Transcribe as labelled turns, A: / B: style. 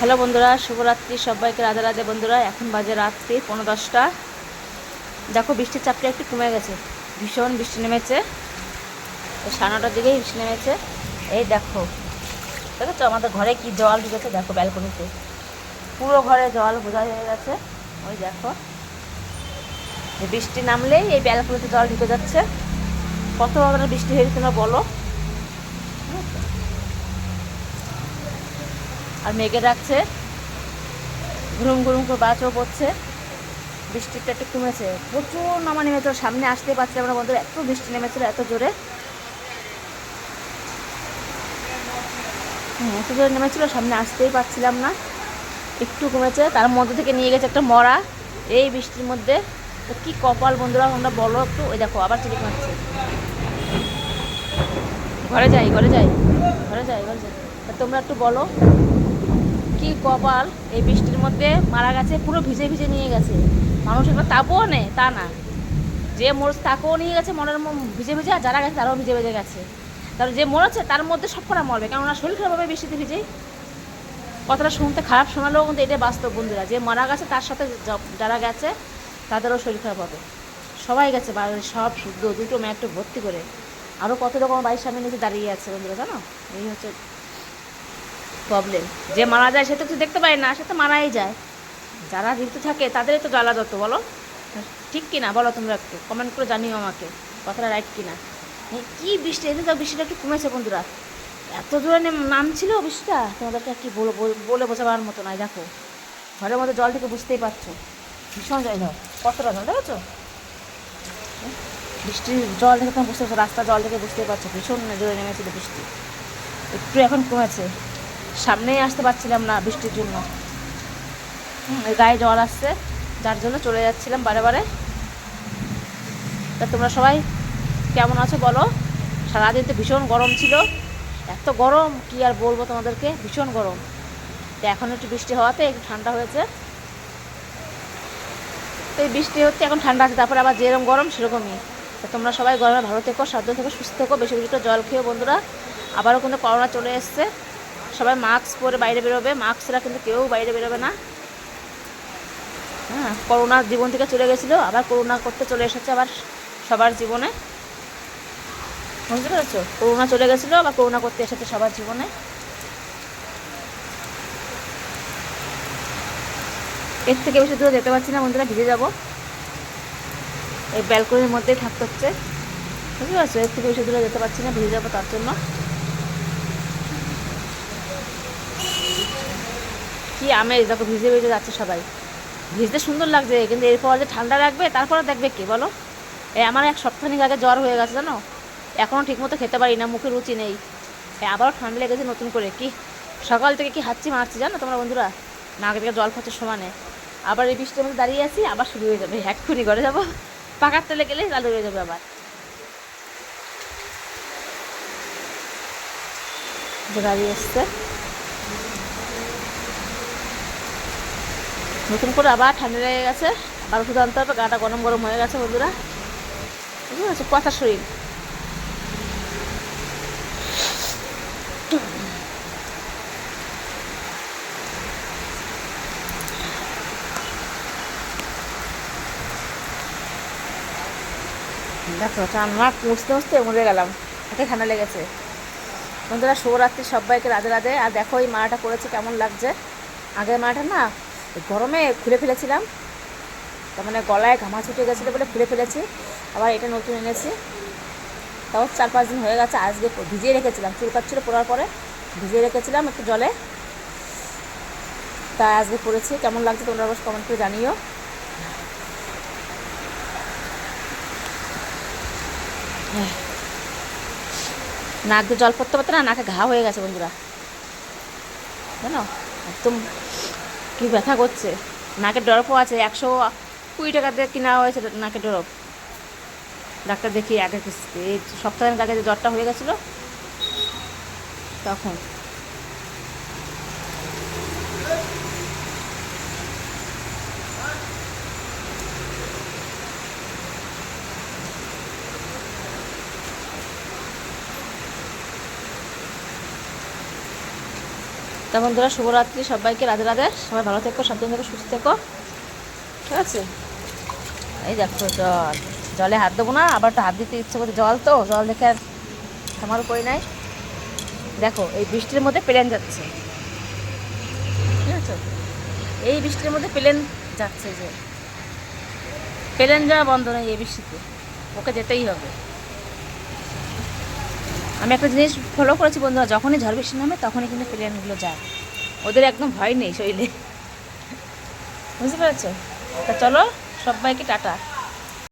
A: Hello বন্ধুরা, শুভরাত্রি সবাইকে। রাধে রাধে বন্ধুরা। এখন বাজে রাত্রি 9:10। দেখো বৃষ্টির চাপটা একটু কমে গেছে, ভীষণ বৃষ্টি নেমেছে। 9:30টার দিকেই বৃষ্টি নেমেছে। এই দেখো, দেখেছো আমাদের ঘরে কি জল ঢুকেছে, দেখো ব্যালকনিতে পুরো ঘরে জল বোঝা হয়ে গেছে। ওই দেখো, বৃষ্টি নামলেই এই ব্যালকনিতে জল ঢুকে যাচ্ছে। কত বৃষ্টি হয়েছে তোমরা বলো। আর মেঘে রাখছে, ঘুরুম ঘুরুম করে বাজও পড়ছে। বৃষ্টিটা একটু কমেছে, প্রচুর নামা নেমেছিল, সামনে আসতে পারছিলাম না বন্ধুরা, এত বৃষ্টি নেমেছিল এত জোরে। এত জোরে নেমেছিল, সামনে আসতেই পারছিলাম না। একটু কমেছে, তার মধ্যে থেকে নিয়ে গেছে একটা মরা এই বৃষ্টির মধ্যে। তো কী কপাল বন্ধুরা, তোমরা বলো একটু। ওই দেখো আবার চিলি মারছে। ঘরে যাই ঘরে যাই ঘরে যাই ঘরে যাই। তা তোমরা একটু বলো কি কপাল, এই বৃষ্টির মধ্যে মারা গেছে, পুরো ভিজে ভিজে নিয়ে গেছে। মানুষ একটা তাপও নেই তা না, যে মরেছে তাকেও নিয়ে গেছে মনের ভিজে ভিজে, আর যারা গেছে তারাও ভিজে ভিজে গেছে। তার যে মরেছে তার মধ্যে সব করা মরবে, কেননা শরীর খারাপ হবে বৃষ্টিতে ভিজেই। কথাটা শুনতে খারাপ শোনালেও কিন্তু এটা বাস্তব বন্ধুরা, যে মারা গেছে তার সাথে যারা গেছে তাদেরও শরীর খারাপ হবে। সবাই গেছে বাড়ির সব শুদ্ধ, দুটো মেয়ে একটু ভর্তি করে। আরও কত রকম বাড়ির সামনে নিচে দাঁড়িয়ে আছে বন্ধুরা, জানো। এই হচ্ছে প্রবলেম, যে মারা যায় সে তো কিছু দেখতে পায় না, সে তো মারাই যায়। যারা জীবিত থাকে তাদেরই তো জ্বালা যত, বলো ঠিক কিনা, বলো তোমরা একটু কমেন্ট করে জানিও আমাকে কথাটা রাইট কিনা। কি বৃষ্টি, এতে তো বৃষ্টিটা একটু কমেছে বন্ধুরা। এত জোরে নামছিল বৃষ্টিটা, তোমাদেরকে কি বলে বোঝাবার মতো নয়। দেখো ঘরের মধ্যে জল থেকে বুঝতেই পারছো, ভীষণ জল, কতটা জল দেখেছো। বৃষ্টির জল থেকে তুমি বুঝতে পারছো, রাস্তার জল থেকে বুঝতেই পারছো ভীষণ জোরে নেমেছিল বৃষ্টি। একটু এখন কমেছে, সামনেই আসতে পারছিলাম না বৃষ্টির জন্য। গায়ে জল আসছে, যার জন্য চলে যাচ্ছিলাম বারে বারে। তা তোমরা সবাই কেমন আছো বলো। সারাদিন তো ভীষণ গরম ছিল, এত গরম কি আর বলবো তোমাদেরকে, ভীষণ গরম। তো এখন একটু বৃষ্টি হওয়াতে একটু ঠান্ডা হয়েছে। তো এই বৃষ্টি হচ্ছে এখন ঠান্ডা আছে, তারপরে আবার যেরকম গরম সেরকমই। তো তোমরা সবাই গরমে ভালো থেকো, সাবধান থেকো, সুস্থ থেকো, বেশি বেশি করে জল খেয়েও বন্ধুরা। আবারও কিন্তু করোনা চলে এসছে, সবাই মাস্ক পরে বাইরে বেরোবে, মাস্ক ছাড়া কিন্তু কেউ বাইরে বেরোবে না। হ্যাঁ, করোনা জীবন থেকে চলে গেছিলো, আবার করোনা করতে চলে এসেছে আবার সবার জীবনে, বুঝতে পেরেছো। করোনা চলে গেছিলো, আবার করোনা করতে এসেছে সবার জীবনে। এর থেকে বেশি দূরে যেতে পারছি না বন্ধুরা, ভিজে যাবো। এই ব্যালকনির মধ্যেই থাকতে হচ্ছে, বুঝতে পারছো। এর থেকে বেশি দূরে যেতে পারছি না, ভিজে যাবো তার জন্য। কি আমেজ দেখো, ভিজে ভিজে যাচ্ছে সবাই। ভিজতে সুন্দর লাগছে, কিন্তু এরপর যে ঠান্ডা লাগবে তারপরে দেখবে কি বলো। আমার এক সপ্তাহখানিক আগে জ্বর হয়ে গেছে জানো, এখনও ঠিকমতো খেতে পারি না, মুখে রুচি নেই। আবারও ঠান্ডা লেগেছে নতুন করে, কি সকাল থেকে কি হাঁচি মারছি জানো তোমরা বন্ধুরা, নাক থেকে জল পড়ছে সমানে। আবার এই বৃষ্টির মধ্যে দাঁড়িয়ে আছি, আবার শুরু হয়ে যাবে, এক্ষুনি ঘরে যাবো, পাকার তেলে গেলে চালু হয়ে যাবে আবার। দাঁড়িয়ে এসছে নতুন করে, আবার ঠান্ডা লেগে গেছে, আবার ওষুধ আনতে হবে, গাটা গরম গরম হয়ে গেছে বন্ধুরা, বুঝতে পারছো, কথা শরীর। দেখো নাক মুছতে মুছতে মরে গেলাম, একে ঠান্ডা লেগেছে। বন্ধুরা শুভরাত্রি সবাইকে, রাধে রাধে। আর দেখো এই মালাটা করেছে কেমন লাগছে। আগের মালাটা না গরমে খুলে ফেলেছিলাম, তার মানে গলায় ঘামা ছুটে গেছিলো বলে খুলে ফেলেছি। আবার এটা নতুন এনেছি, তাও 4-5 দিন হয়ে গেছে। আজকে ভিজিয়ে রেখেছিলাম, চুল কাটছিল পরার পরে ভিজিয়ে রেখেছিলাম একটু জলে, তাই আজকে পরেছি। কেমন লাগছে তোমরা অবশ্য কমেন্ট করে জানিও। নাক দিয়ে জল পড়তে পড়তে না নাকে ঘা হয়ে গেছে বন্ধুরা, জানো, একদম কি ব্যথা করছে। নাকের ড্রপও আছে, 120 টাকা দিয়ে কেনা হয়েছে নাকের ড্রপ। ডাক্তার দেখি আগে এই সপ্তাহের আগে যে জ্বরটা হয়ে গেছিলো তখন। তা বন্ধুরা, শুভরাত্রি সবাইকে, রাধে রাধে। সবাই ভালো থেকো, সাবধান থেকো, সুস্থ থেকো, ঠিক আছে? এই দেখো জল, জলে হাত দেবো না, আবার তো হাত দিতে ইচ্ছে করছে, জল তো, জল দেখে আর থামারও করি নাই। দেখো এই বৃষ্টির মধ্যে প্লেন যাচ্ছে, ঠিক আছে? এই বৃষ্টির মধ্যে প্লেন যাচ্ছে, যে প্লেন যাওয়া বন্ধ নেই এই বৃষ্টিতে, ওকে যেতেই হবে। আমি একটা জিনিস ফলো করেছি বন্ধুরা, যখনই ঝড় বৃষ্টি নামে তখনই কিন্তু প্লেনগুলো যায়, ওদের একদম ভয় নেই শরীরে, বুঝতে পেরেছো? তা চলো, সবাইকে টাটা।